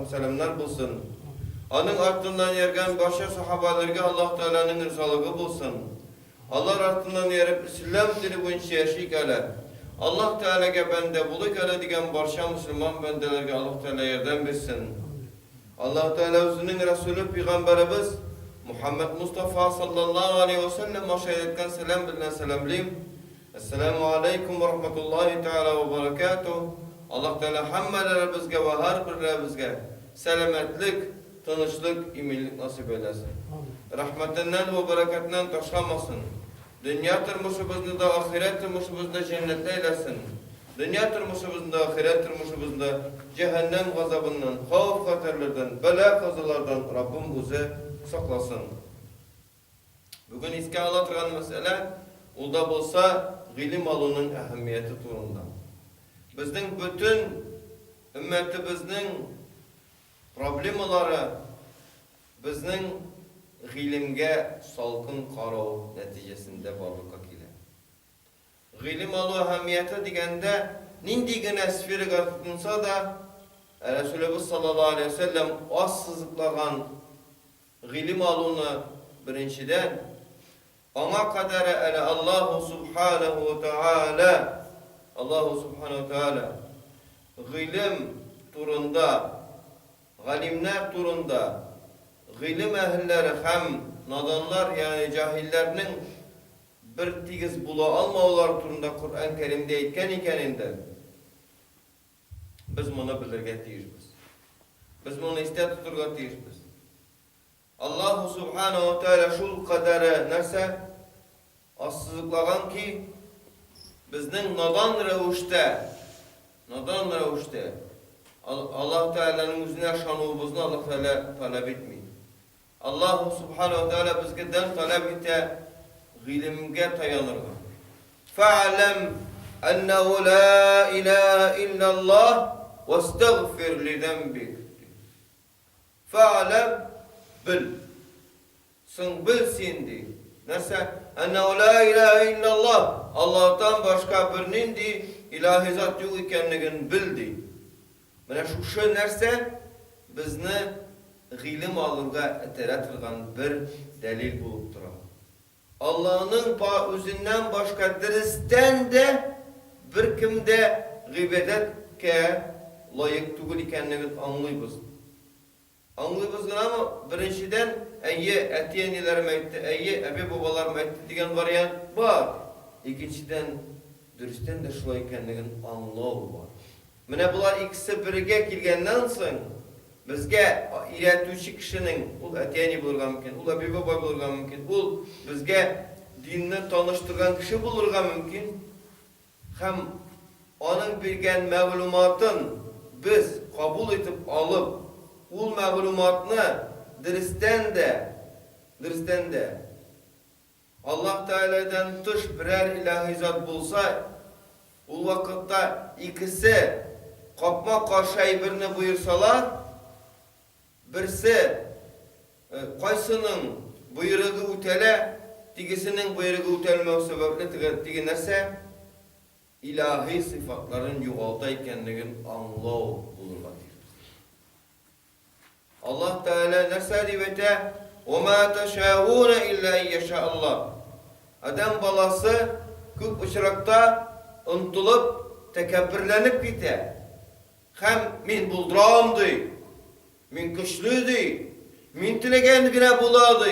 selamlar bulsun. Onun ardından yergen başka sahabalarga Allah Teala'nın rızalığı bulsun. Allah ardından yerip İslam dili boyunca yaşayık. Allah Teala'ga bende buluk ala digen barşa Müslüman bendelerge Allah Teala yerden versin. Allah Teala özünün Resulü Peygamberimiz Muhammed Mustafa sallallahu aleyhi ve sellem aşağıdaki selam bilinen selamlayayım. Esselamu aleyküm ve rahmetullahi teala ve berekatuhu. Allah Teala hammeleribizge ve her birlerimizge selametlik, tanışlık, iminlik nasip eylesin. Rahmetinden ve bereketinden taşlamasın. Dünya tırmışımızda da ahiret tırmışımızda cennette eylesin. Dünya tırmışımızda, ahiret tırmışımızda cehennem gazabından, havf haterlerden, bela kazalardan Rabbim bizi saklasın. Bugün iske anlatılan mesele, o da bolsa ilim alının ehemmiyeti turunda. Bizden bütün ümmetimizin problemaları bizden ilimge salkın karav neticesinde barlıkka kile. İlim alı ehemmiyeti digende nindigin esfiri kartınsa da Resulullah sallallahu aleyhi ve sellem az sızıklagan ilim alını birinciden ona kadar Allahu subhanahu ve teala ilim turunda, galimler turunda, ilim ehilleri hem nadanlar yani cahillerinin bir tigiz bula almaular turunda Kur'an-ı Kerim'de etken biz bunu bilirge tiyişmiz. Biz bunu iste tuturga tiyişmiz. Allahu subhanahu ve teala şul kadarı nerse assızlıklagan ki bizden nadan revuşte Allah Teala'nın yüzüne şanubuzunu Allah Teala talep etmeyin. Allah subhanahu ve teala bizden talep ete ilimge tayanırga. Fa'lem ennehu la ilahe illallah ve estağfir li zenbik. Fa'lem bil. Sen bilsin di. Nasıl? Ennehu la ilahe illallah. Allah'tan başka birinin di ilahi zat yok ikenligini bildi. Mana şu nerse bizni ilim alırga eteretirgan bir delil bulup durar. Allah'ın özünden başka diristen de bir kimde gıybetke layık tugul ikenligini anlayız. Anlayız ama birinciden etiyeniler meytti, ebi babalar meytti diyen varyant var. İkinciden dürüstten de şulay ikenligini anlağı var. Mene bular ikisi birge kilgenden soň bizge iletuvchi kişinin ul etiyeni bulurga mümkin, ul ebi baba bulurga mümkin, ul bizge dinni tanıştırgan kişi bulurga mümkin. Hem onun bilgen ma'lumatın biz kabul etip alıp ul ma'lumatını dürüstten de Allah Teala'dan dış birer ilahi zat bulsa ul vakitte ikisi kapma karşıyı birini buyursalar birisi kaysının buyruğu ütele tigisinin buyruğu ütelme sebeple tigi nerse ilahi sıfatların yuvaltaykenligin anlağı bulurlar. Allah Teala nerse divete وَمَا تَشَاءُونَ اِلَّا اِيَّشَاءَ اللّٰهِ Adam balası kök uçrakta untulup tekebbürlenip gite. Hem min bulduramdı, min güçlüydü, min tilegenligine buladı.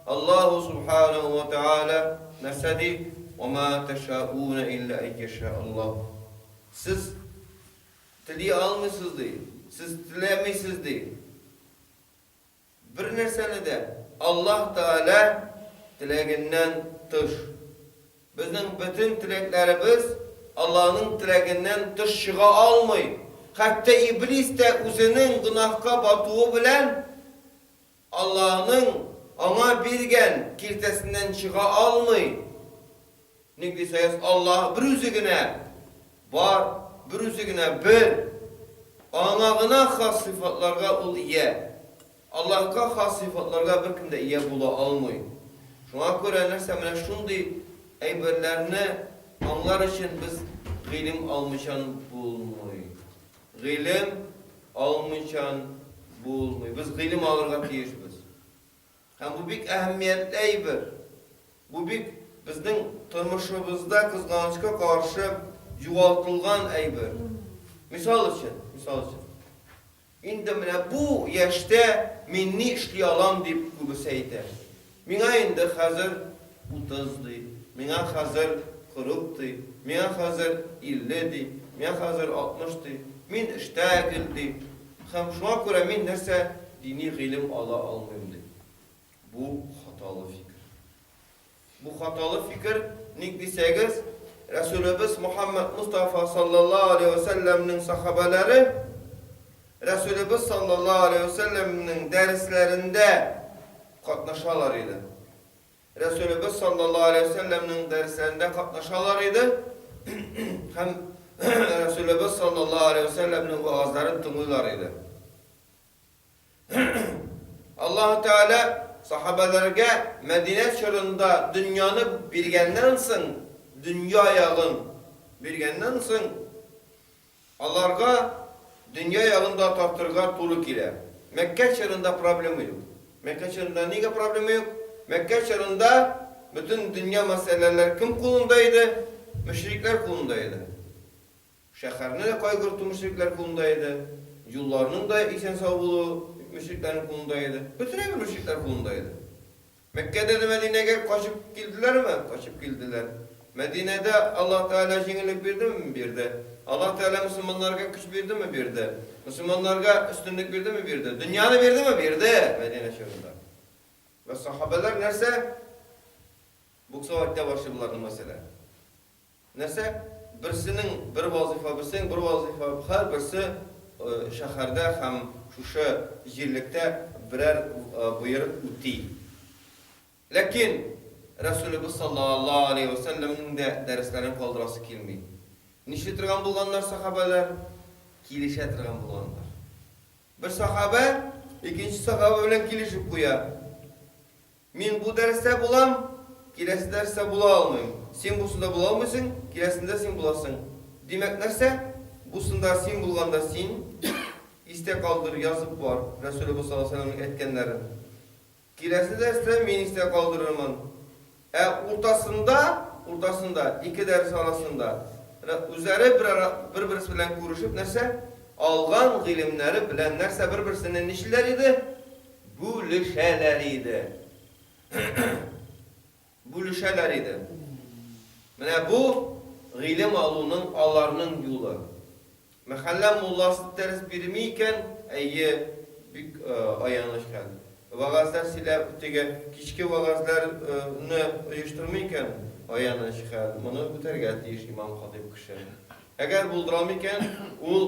Allahu subhanahu ve teala nesedi وَمَا تَشَاءُونَ اِلَّا اِيَّشَاءَ اللّٰهِ Siz tili almışsınız değil, siz tilemişsiniz değil. Bir nerseni de Allah Teala tileginden tış. Bizim bütün tileklerimiz Allah'ın tileginden tış çığa almayı. Hatta iblis de özünün günahka batığı bilen Allah'ın ona birgen kirtesinden çığa almayı. Ne deseyyiz Allah bir üzügüne var, bir üzügüne bir. Anağına has sıfatlarga ul iye. Allah'a has sıfatlarga bir kimde iye bula almayı. Şuna göre nerse mene şundi eyberlerini anlar için biz ilim almışan bulmayı. Гыйлем алмыйчан булмый. Biz гыйлем алырга тиешбез. Һәм бу бик әһәмиятле әйбер. Бу бик безнең тормышыбызда кызганычка каршы югалтылган әйбер. Мисал өчен. Инде менә бу яшьтә мин ни эшли алам дип күбесе әйтә. Миңа инде хәзер 30 ди, миңа хәзер 40 ди, миңа хәзер 50 ди, миңа хәзер 60 ди. Мин эштә килди. Һәм шуңа күрә мин нәрсә дини гыйлем ала алмыйм ди. Бу хаталы фикер. Бу хаталы фикер ник дисәгез, Рәсүлебез Мухаммад Мустафа саллаллаһу алейхи ва сәлләмнең сахабалары Рәсүлебез саллаллаһу алейхи ва сәлләмнең дәресләрендә катнашалар иде. Рәсүлебез саллаллаһу алейхи ва сәлләмнең дәресләрендә катнашалар иде. Һәм Рәсүлебез саллаллаһу алейхи ва сәлләмнең ваазларын тыңлыйлар иде. Аллаһу Теала сахабаларга Мәдинә шәрында дөньяны биргәннән соң, дөнья ягын биргәннән соң, аларга дөнья ягында тартырга туры килә. Мәккә шәрында проблема юк. Мәккә шәрында нигә проблема юк? Мәккә шәрында бөтен дөнья мәсьәләләре кем кулында иде? Мөшрикләр кулында иде. Шәһәрне дә кайгырту мөшрикләр кулында иде. Юлларның да исән сау булуы мөшрикләрнең кулында иде. Бөтен мөшрикләр кулында иде. Мәккәдә дә Мәдинәгә качып килделәрме? Качып килделәр. Мәдинәдә Аллаһ Теала җиңеллек бирдеме? Бирде. Аллаһ Теала мусламаннарга көч бирдеме? Бирде. Мусламаннарга өстенлек бирдеме? Бирде. Дөньяны бирдеме? Бирде. Мәдинә шәһәрендә. Ва сахабалар нәрсә? Бу саватта башы буларның мәсьәлә. Нәрсә? Берсенең бер вазифа, берсенең бер вазифа, һәр берсе шәһәрдә һәм шушы җирлектә берәр буйрык үти. Ләкин Рәсүлебез саллаллаһу алейхи ва сәлләмнең дә дәресләрен калдырасы килми. Нишли торган булганнар сахабалар? Килешә торган булганнар. Бер сахаба икенче сахаба белән килешеп куя. Мин бу дәрестә булам, киләсе дәрестә була алмыйм. Син бусында була алмыйсың, киләсендә син буласың. Димәк нәрсә? Бусында син булганда син истә калдыр, язып бар. Рәсүлебез саллаллаһу алейхи ва сәлләм әйткәннәре. Киләсе дәрестә мин истә калдырырмын. Уртасында ике дәрес арасында үзләре бер-берсе белән күрешеп нәрсә? Алган гыйлемнәре белән нәрсә бер-берсенә нишләр иде? Бүлешәләр иде. Бүлешәләр иде. Менә бу гыйлем алуның аларның юлы. Мәхәллә мулласы дәрес бирми икән, әйе, бик аяныч хәл. Вагазлар сөйләп тиге кичке вагазларны оештырмый икән, аяныч хәл. Моны үтәргә тиеш имам хатип кеше. Әгәр булдырамый икән, ул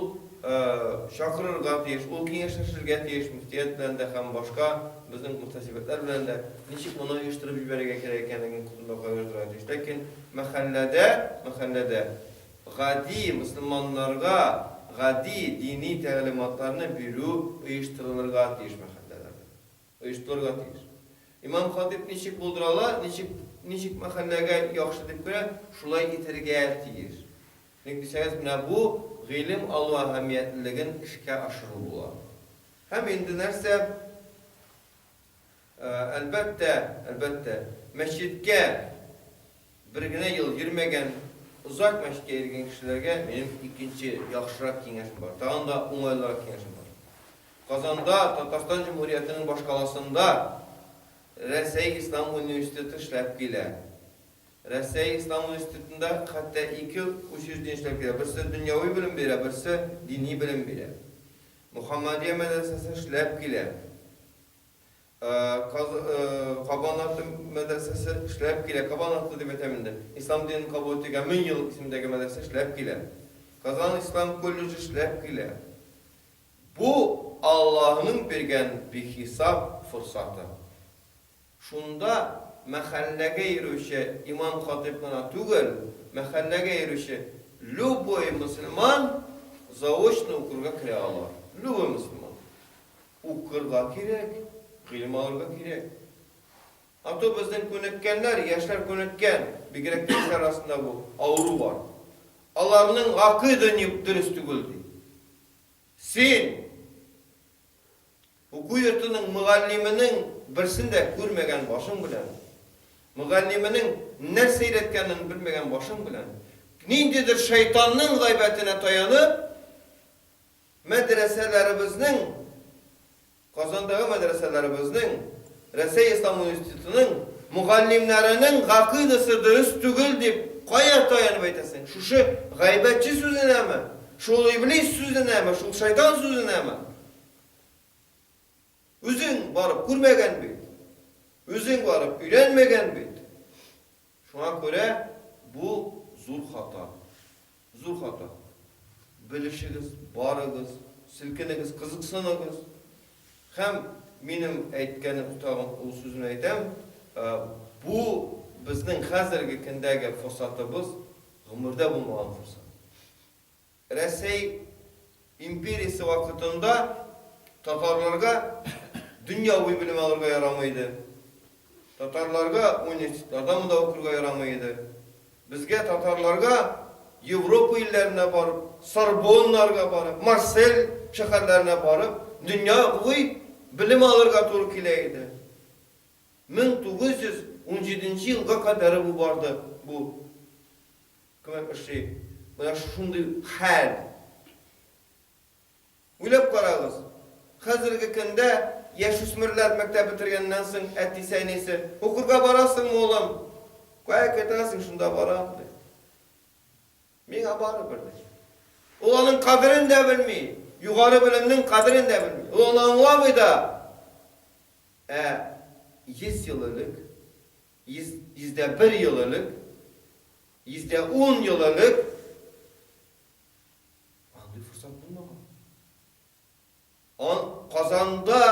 шакырырга тиеш, ул киңәшләшергә тиеш мөфтият белән дә һәм башка безнең мөхтәсибләр белән дә ничек моны оештырып җибәрергә кирәк икәнлеген күтәрергә оештырырга тиеш. Ләкин мәхәлләдә гади мөселманнарга гади дини тәгълиматларны бирү оештырылырга тиеш мәхәлләләрдә. Оештырырга тиеш. Имам хатип ничек булдырала, ничек мәхәлләгә яхшы дип күрә, шулай итәргә тиеш. Ник дисәгез, менә бу гыйлем алу әһәмиятлеген эшкә ашыру була. Һәм инде нәрсә? Әлбәттә, мәчеткә бер генә ел йөрмәгән, узак мәчеткә йөргән кешеләргә минем икенче яхшырак киңәшем бар. Тагын да уңайлырак киңәшем бар. Казанда, Татарстан Җумһуриятенең баш каласында Рәсәй Ислам университеты эшләп килә. Рәсәй Ислам университетында хәтта ике учреждение эшләп килә. Берсе дөньяви белем бирә, берсе дини белем бирә. Мөхәммәдия мәдрәсәсе эшләп килә. Кабанаты мәдрәсәсе эшләп килә. Кабанаты дип әйтәм инде. Ислам динен кабул итүгә 1000 ел исемдәге мәдрәсә эшләп килә. Казан Ислам колледжы эшләп килә. Бу Аллаһның биргән бихисап фурсаты. Шунда мәхәлләгә йөрүче имам хатип кына түгел, мәхәлләгә йөрүче любой мөселман заочно укырга керә ала. Любой мөселман. Укырга кирәк, гыйлем алырга кирәк. Ато безнең күнеккәннәр, яшьләр күнеккән, бигрәк тә арасында бу авыру бар. Аларның акыйды дөрес түгел ди. Sen oku yurtunun mügalliminin birsinde görmegen başın bilen, mügalliminin ne seyretkenini bilmegen başın bilen, nindidir şeytanın gaybetine tayanıp, medreselerimizin, Kazandağı medreselerimizin, Resey İslam Üniversitesi'nin mügallimlerinin gakıdısı dürüst tügül deyip kaya tayanıp eytesin. Şu gaybetçi sözüne mi? Şu iblis sözüne mi? Şu şeytan sözüne mi? Üzün varıp görmegen beyt. Üzün varıp öğrenmegen beyt. Şuna göre bu zul hata. Zul hata. Bilişiniz, barınız, silkininiz, kızıksınız. Hem benim aytganim tutağım o sözünü aytam. Bu bizning hazırgi kundagi fursatimiz g'umurda bo'lmagan fursat. Rossiya imperiyasi vaqtida Tatarlarga dunyoviy bilim olishga yaramaydi. Tatarlarga universitetlarda munda o'qishga yaramaydi. Bizga Tatarlarga Yevropa illerine barıp, Sorbonnlarga barıp, Marsel shaharlarına barıp, dunyoviy bilim olishga to'g'ri kelaydi. 1917 yılga kadar bu vardı bu. Buna şunday hal. Uylab qarag'iz. Hozirgi kunda yosho'smirlar maktab bitirgandan so'ng aytsangiz, o'qishga borasizmi o'g'lim? Qo'ya ketasan shunda boraman. Menga baribir. Ularning qadrini de bilmaydi. Yuqori bilimning qadrini de bilmaydi. Ular anlamaydi. 100 yıllık, %1 yıllık, %10 yıllık anlı fırsat bulmamak. Kazanda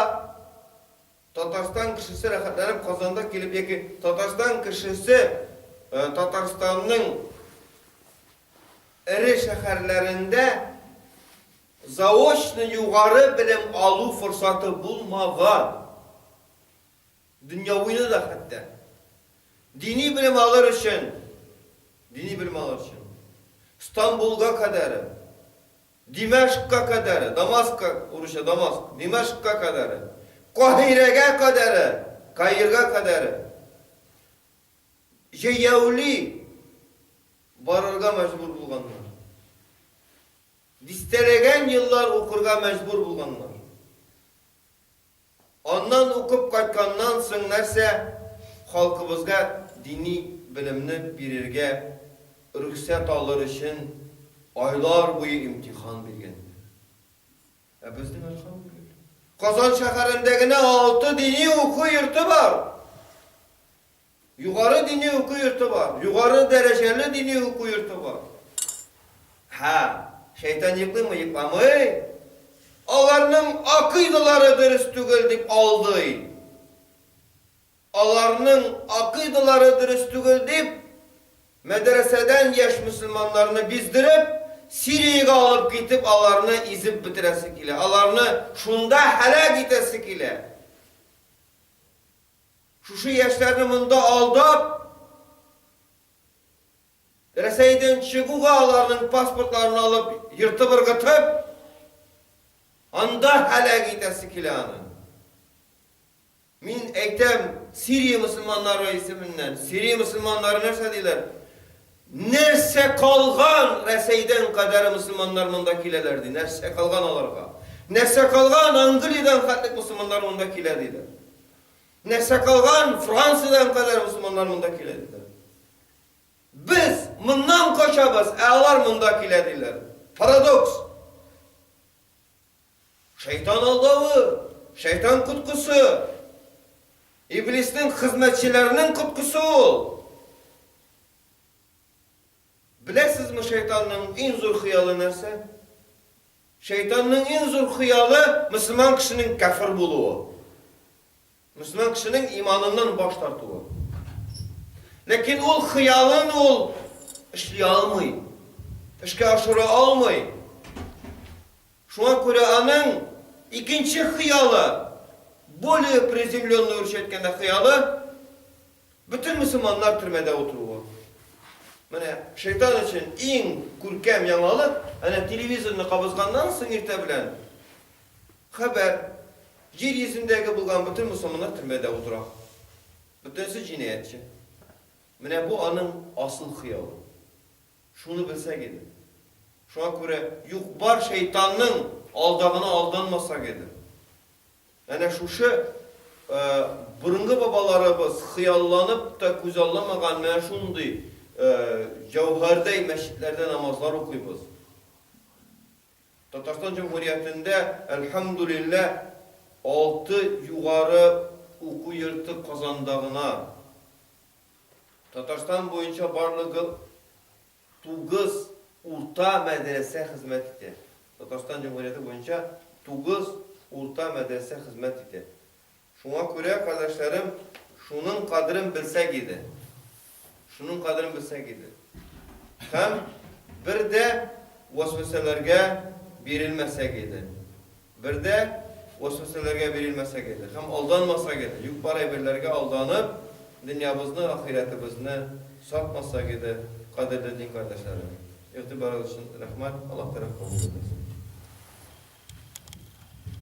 Tatarstan kişisi rahatlanıp Kazanda gelip yeki Tatarstan kişisi Tatarstan'ın iri şehirlerinde zaoçlu yukarı bilim alu fırsatı bulmamak. Dünyavini de hatta. Dini bilim alır için İstanbul'a kadar, Dimeşk'a kadar, Dimeşk'a kadar, Kahire'ye kadar, Kayır'a kadar, Jeyevli barırga mecbur bulganlar. Distelegen yıllar okurga mecbur bulganlar. Ondan okup qaytkandan soň narsa halkımızga dini bilimni birirge ruhsat alır için aylar boyu imtihan bergen. Bizning alhamdulillah. Kazan şäherindägine 6 dini oku yurtu var. Yukarı dini oku yurtu var. Yukarı dereceli dini oku yurtu var. Şeytan yıklı mı yıklamay? Onların akıydıları dürüst tügül deyip aldı. Onların akıydıları dürüst tügül deyip medreseden yaş Müslümanlarını bizdirip Siriye'ye alıp gitip onlarını izip bitiresik ile. Onlarını şunda helak etesik ile. Şu yaşlarını bunda aldap Reseyden çıkığa onlarının pasportlarını alıp yırtıp ırgıtıp anda helak etesik ile anın. Min eytem Siriye Müslümanları isminden. Siriye Müslümanları nerse diler? Nerse kalgan Reseyden kadar Müslümanlar mundakilerdi. Nerse kalgan olarga. Nerse kalgan Angliyadan katlık Müslümanlar mundakilerdiler. Nerse kalgan Fransa'dan kadar Müslümanlar mundakilerdiler. Biz bundan koşabız, ağlar mundakilerdiler. Paradoks. Şeytan aldağı, şeytan kutkusu, İblisin hizmetçilerinin kutkusu ol. Bilesizmi şeytanın en zor hıyalı nerse? Şeytanın en zor hıyalı Müslüman kişinin kafir buluğu. Müslüman kişinin imanından baş tartığı. Lakin ol hıyalın ol işli almay. İşke aşırı almay. Şuna Kur'an'ın ikinci hıyalı bolее приземленный ölçetkende hıyalı bütün Müslümanlar türmede oturuyor. Şeytan için en kurkem yangalık, televizorunu kabızgandan soň irte bilen haber, yer yüzündeki bulgan bütün Müslümanlar türmede oturar. Bütünsi cinayetçi. Mine bu anın asıl hıyalı. Şunu bilse gidin. Şu an göre yukbar şeytanın aldağına aldanmasa gidin. Yani şu şey burungu babalarımız hıyallanıp da güzellamagan men şunday cevherdey meşritlerde namazlar okuyuz. Tatarstan Cumhuriyeti'nde elhamdülillah 6 yukarı oku yurtu kazandığına Tatarstan boyunca barlığı 9 orta medrese hizmet etti. Tatarstan Cumhuriyeti boyunca 9 orta medrese hizmet etti. Şuna göre kardeşlerim, şunun kadrını bilsek idi. Şunun kadrını bilsek idi. Hem bir de vesveselerge verilmesek idi. Bir de vesveselerge verilmesek idi. Hem aldanmasak idi. Yük para birlerge aldanıp dünyamızı, ahiretimizni satmasak idi. Kadirli din kardeşlerim. İhtibarınız için rahmet, Allah tarafı kabul etsin.